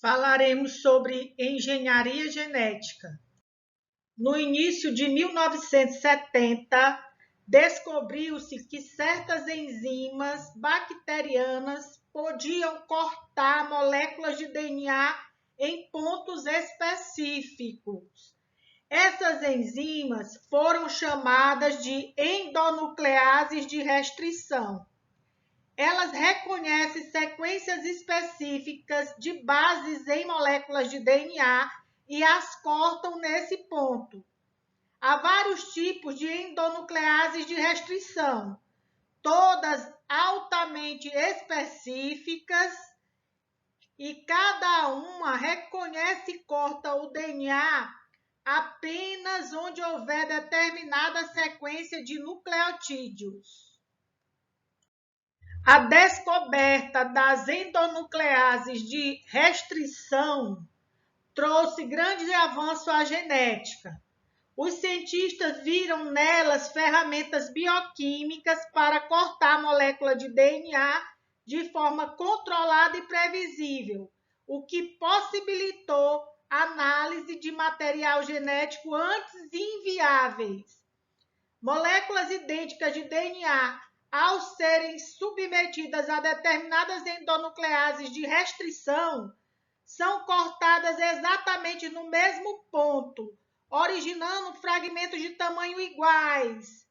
Falaremos sobre engenharia genética. No início de 1970, descobriu-se que certas enzimas bacterianas podiam cortar moléculas de DNA em pontos específicos. Essas enzimas foram chamadas de endonucleases de restrição. Elas reconhecem sequências específicas de bases em moléculas de DNA e as cortam nesse ponto. Há vários tipos de endonucleases de restrição, todas altamente específicas, e cada uma reconhece e corta o DNA apenas onde houver determinada sequência de nucleotídeos. A descoberta das endonucleases de restrição trouxe grande avanço à genética. Os cientistas viram nelas ferramentas bioquímicas para cortar a molécula de DNA de forma controlada e previsível, o que possibilitou análise de material genético antes inviáveis. Moléculas idênticas de DNA, ao serem submetidas a determinadas endonucleases de restrição, são cortadas exatamente no mesmo ponto, originando fragmentos de tamanho iguais.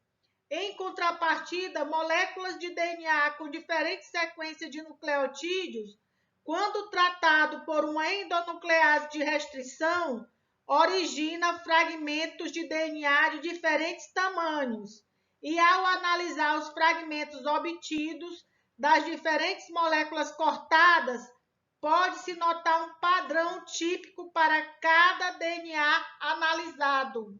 Em contrapartida, moléculas de DNA com diferentes sequências de nucleotídeos, quando tratado por uma endonuclease de restrição, origina fragmentos de DNA de diferentes tamanhos. E ao analisar os fragmentos obtidos das diferentes moléculas cortadas, pode-se notar um padrão típico para cada DNA analisado.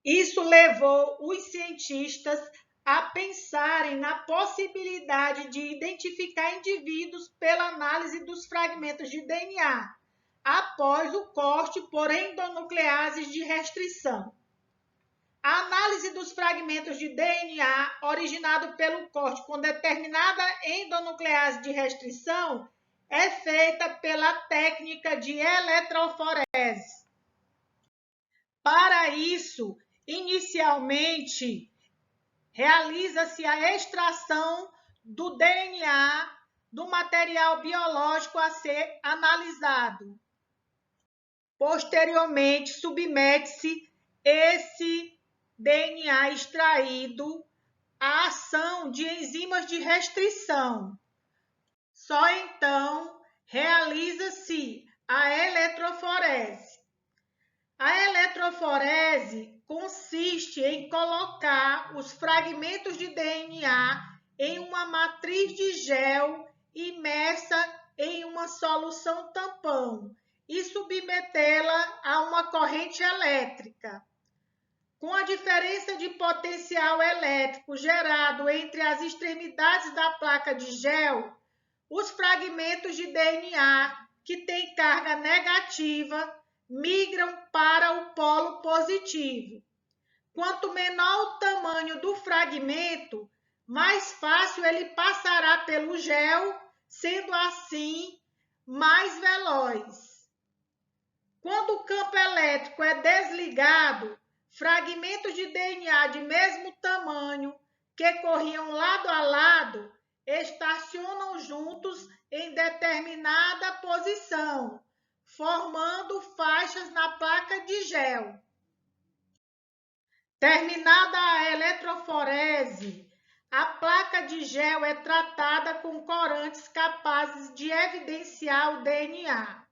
Isso levou os cientistas a pensarem na possibilidade de identificar indivíduos pela análise dos fragmentos de DNA, após o corte por endonucleases de restrição. A análise dos fragmentos de DNA originado pelo corte com determinada endonuclease de restrição é feita pela técnica de eletroforese. Para isso, inicialmente, realiza-se a extração do DNA do material biológico a ser analisado. Posteriormente, submete-se esse DNA extraído à ação de enzimas de restrição. Só então realiza-se a eletroforese. A eletroforese consiste em colocar os fragmentos de DNA em uma matriz de gel imersa em uma solução tampão e submetê-la a uma corrente elétrica. Com a diferença de potencial elétrico gerado entre as extremidades da placa de gel, os fragmentos de DNA que têm carga negativa migram para o polo positivo. Quanto menor o tamanho do fragmento, mais fácil ele passará pelo gel, sendo assim mais veloz. Quando o campo elétrico é desligado, fragmentos de DNA de mesmo tamanho que corriam lado a lado estacionam juntos em determinada posição, formando faixas na placa de gel. Terminada a eletroforese, a placa de gel é tratada com corantes capazes de evidenciar o DNA.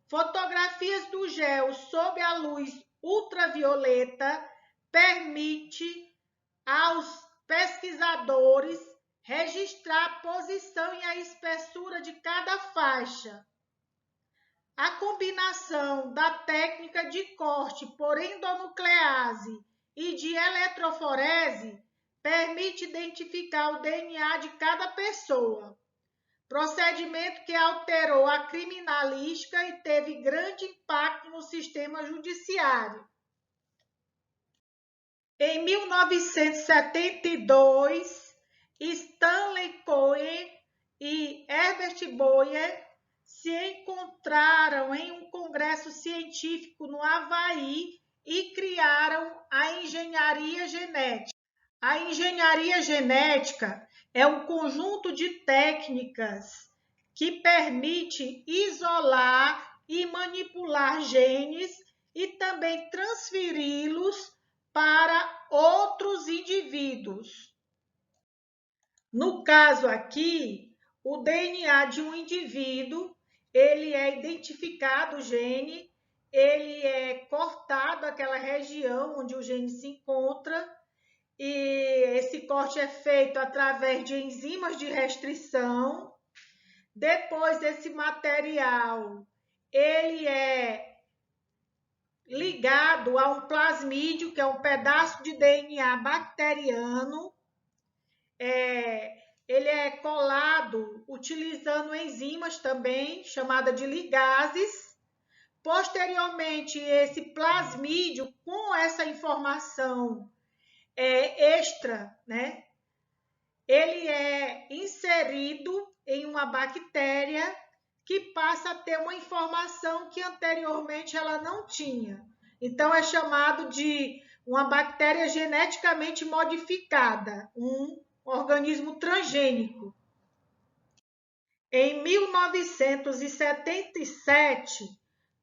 Fotografias do gel sob a luz ultravioleta permite aos pesquisadores registrar a posição e a espessura de cada faixa. A combinação da técnica de corte por endonuclease e de eletroforese permite identificar o DNA de cada pessoa. Procedimento que alterou a criminalística e teve grande impacto no sistema judiciário. Em 1972, Stanley Cohen e Herbert Boyer se encontraram em um congresso científico no Havaí e criaram a engenharia genética. A engenharia genética é um conjunto de técnicas que permite isolar e manipular genes e também transferi-los para outros indivíduos. No caso aqui, o DNA de um indivíduo, ele é identificado, o gene, ele é cortado aquela região onde o gene se encontra, e esse corte é feito através de enzimas de restrição. Depois, esse material, ele é ligado a um plasmídio, que é um pedaço de DNA bacteriano. Ele é colado utilizando enzimas também, chamada de ligases. Posteriormente, esse plasmídio, com essa informação extra, né, ele é inserido em uma bactéria que passa a ter uma informação que anteriormente ela não tinha. Então, é chamado de uma bactéria geneticamente modificada, um organismo transgênico. Em 1977,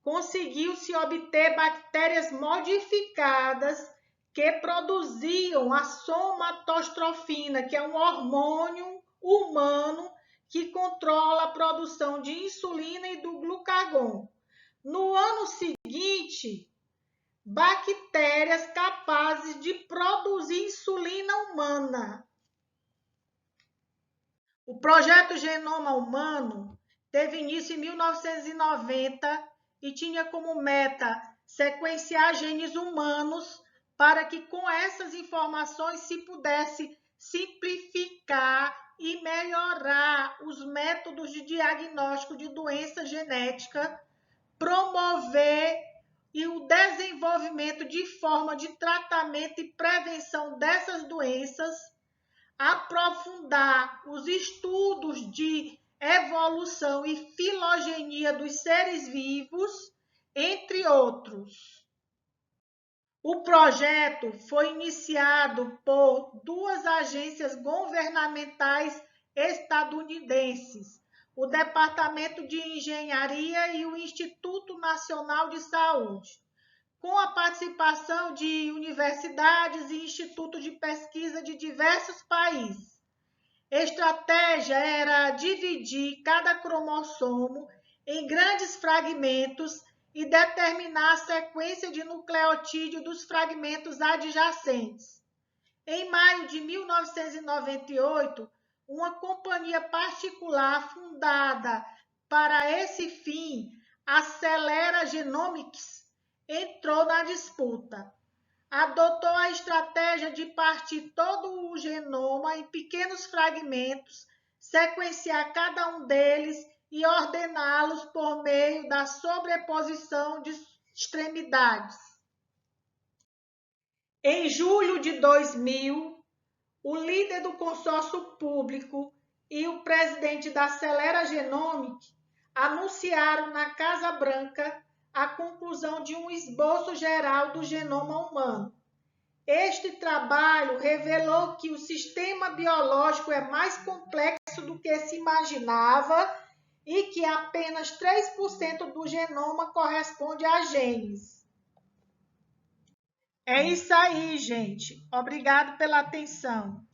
conseguiu-se obter bactérias modificadas que produziam a somatostrofina, que é um hormônio humano que controla a produção de insulina e do glucagon. No ano seguinte, bactérias capazes de produzir insulina humana. O projeto Genoma Humano teve início em 1990 e tinha como meta sequenciar genes humanos para que com essas informações se pudesse simplificar e melhorar os métodos de diagnóstico de doença genética, promover o desenvolvimento de forma de tratamento e prevenção dessas doenças, aprofundar os estudos de evolução e filogenia dos seres vivos, entre outros. O projeto foi iniciado por duas agências governamentais estadunidenses, o Departamento de Engenharia e o Instituto Nacional de Saúde, com a participação de universidades e institutos de pesquisa de diversos países. A estratégia era dividir cada cromossomo em grandes fragmentos e determinar a sequência de nucleotídeo dos fragmentos adjacentes. Em maio de 1998, uma companhia particular fundada para esse fim, a Celera Genomics, entrou na disputa. Adotou a estratégia de partir todo o genoma em pequenos fragmentos, sequenciar cada um deles e ordená-los por meio da sobreposição de extremidades. Em julho de 2000, o líder do consórcio público e o presidente da Celera Genomics anunciaram na Casa Branca a conclusão de um esboço geral do genoma humano. Este trabalho revelou que o sistema biológico é mais complexo do que se imaginava e que apenas 3% do genoma corresponde a genes. É isso aí, gente. Obrigado pela atenção.